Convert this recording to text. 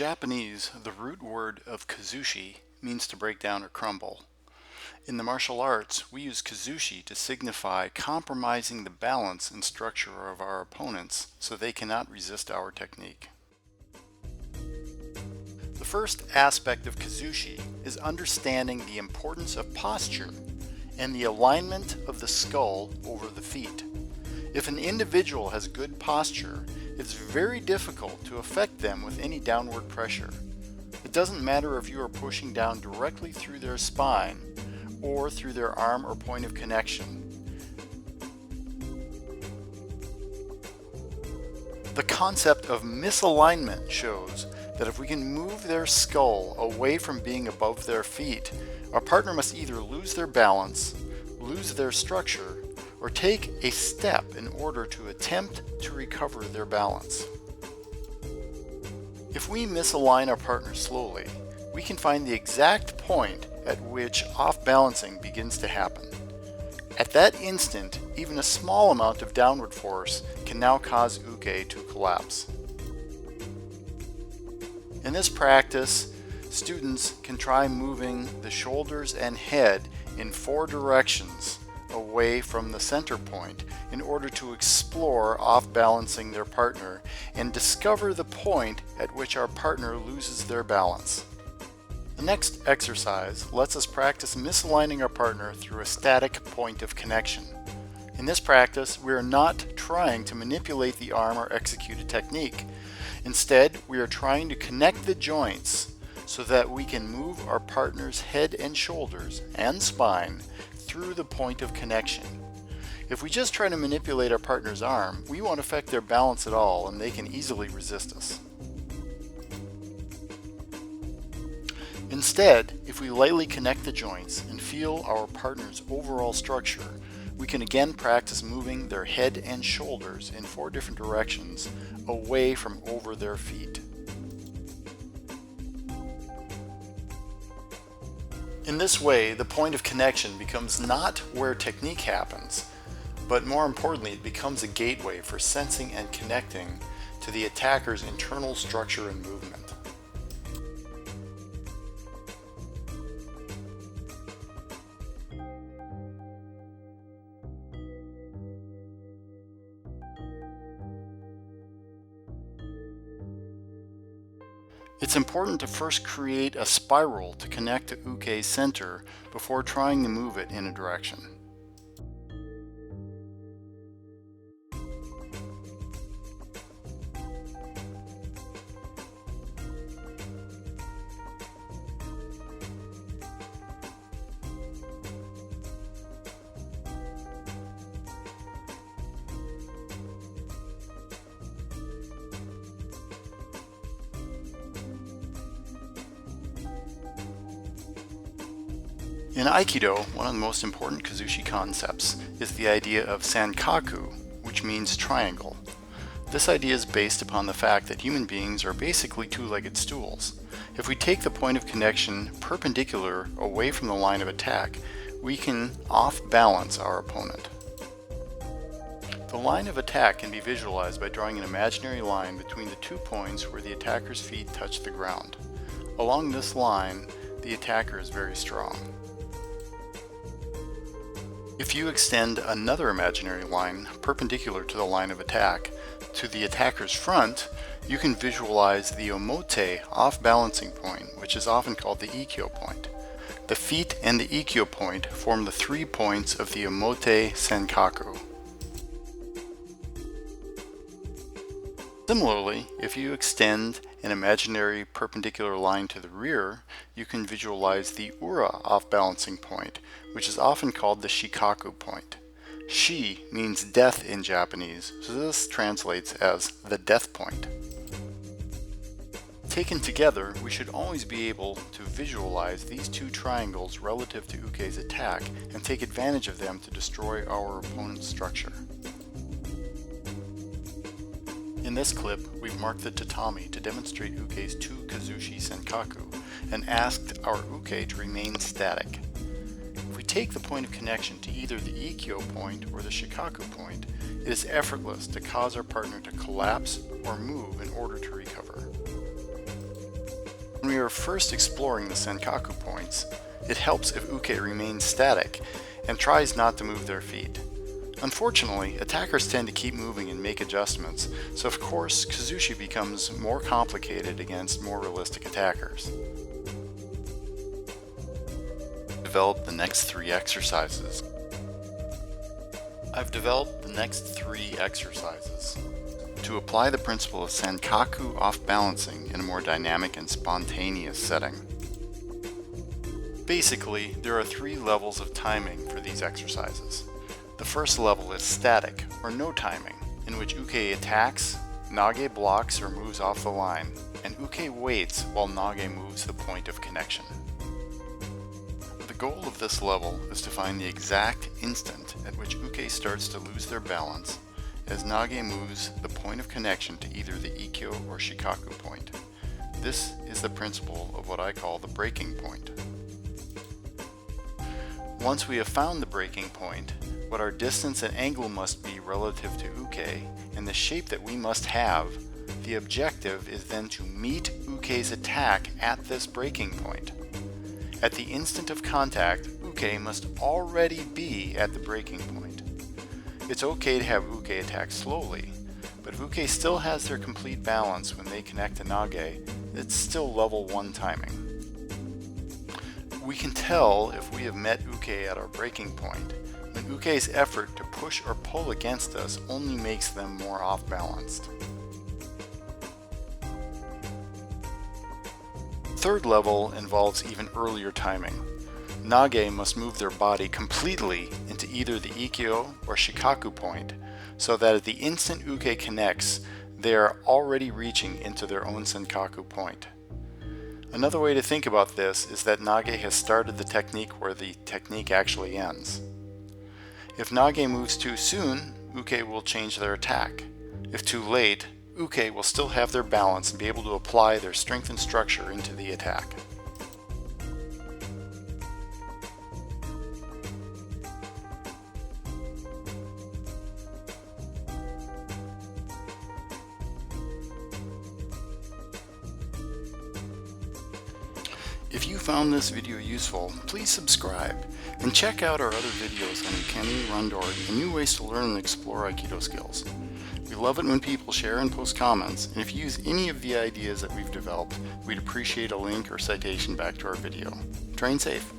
Japanese, the root word of Kuzushi means to break down or crumble. In the martial arts, we use Kuzushi to signify compromising the balance and structure of our opponents so they cannot resist our technique. The first aspect of Kuzushi is understanding the importance of posture and the alignment of the skull over the feet. If an individual has good posture, it's very difficult to affect them with any downward pressure. It doesn't matter if you are pushing down directly through their spine or through their arm or point of connection. The concept of misalignment shows that if we can move their skull away from being above their feet, our partner must either lose their balance, lose their structure, or take a step in order to attempt to recover their balance. If we misalign our partner slowly, we can find the exact point at which off-balancing begins to happen. At that instant, even a small amount of downward force can now cause uke to collapse. In this practice, students can try moving the shoulders and head in 4 directions away from the center point in order to explore off-balancing their partner and discover the point at which our partner loses their balance. The next exercise lets us practice misaligning our partner through a static point of connection. In this practice, we are not trying to manipulate the arm or execute a technique. Instead, we are trying to connect the joints so that we can move our partner's head and shoulders and spine through the point of connection. If we just try to manipulate our partner's arm, we won't affect their balance at all and they can easily resist us. Instead, if we lightly connect the joints and feel our partner's overall structure, we can again practice moving their head and shoulders in 4 different directions away from over their feet. In this way, the point of connection becomes not where technique happens, but more importantly, it becomes a gateway for sensing and connecting to the attacker's internal structure and movement. It's important to first create a spiral to connect to uke's center before trying to move it in a direction. In Aikido, one of the most important Kuzushi concepts is the idea of Sankaku, which means triangle. This idea is based upon the fact that human beings are basically 2-legged stools. If we take the point of connection perpendicular away from the line of attack, we can off-balance our opponent. The line of attack can be visualized by drawing an imaginary line between the 2 points where the attacker's feet touch the ground. Along this line, the attacker is very strong. If you extend another imaginary line perpendicular to the line of attack to the attacker's front, you can visualize the omote off-balancing point, which is often called the ikkyo point. The feet and the ikkyo point form the 3 points of the omote Sankaku. Similarly, if you extend an imaginary perpendicular line to the rear, you can visualize the ura off-balancing point, which is often called the shikaku point. Shi means death in Japanese, so this translates as the death point. Taken together, we should always be able to visualize these 2 triangles relative to uke's attack and take advantage of them to destroy our opponent's structure. In this clip, we've marked the tatami to demonstrate uke's 2 Kuzushi Sankaku and asked our uke to remain static. If we take the point of connection to either the ikkyo point or the shikaku point, it is effortless to cause our partner to collapse or move in order to recover. When we are first exploring the Sankaku points, it helps if uke remains static and tries not to move their feet. Unfortunately, attackers tend to keep moving and make adjustments, so of course Kuzushi becomes more complicated against more realistic attackers. Develop the next three exercises. I've developed the next three exercises to apply the principle of Sankaku off-balancing in a more dynamic and spontaneous setting. Basically, there are three levels of timing for these exercises. The first level is static, or no timing, in which uke attacks, nage blocks or moves off the line, and uke waits while nage moves the point of connection. The goal of this level is to find the exact instant at which uke starts to lose their balance as nage moves the point of connection to either the ikkyo or shikaku point. This is the principle of what I call the breaking point. Once we have found the breaking point, what our distance and angle must be relative to uke, and the shape that we must have, the objective is then to meet uke's attack at this breaking point. At the instant of contact, uke must already be at the breaking point. It's okay to have uke attack slowly, but if uke still has their complete balance when they connect to nage, it's still level 1 timing. We can tell if we have met uke at our breaking point when uke's effort to push or pull against us only makes them more off-balanced. Third level involves even earlier timing. Nage must move their body completely into either the ikkyo or shikaku point, so that at the instant uke connects, they are already reaching into their own Sankaku point. Another way to think about this is that nage has started the technique where the technique actually ends. If nage moves too soon, uke will change their attack. If too late, uke will still have their balance and be able to apply their strength and structure into the attack. If you found this video useful, please subscribe and check out our other videos on Kemi, Randori, and new ways to learn and explore Aikido skills. We love it when people share and post comments, and if you use any of the ideas that we've developed, we'd appreciate a link or citation back to our video. Train safe!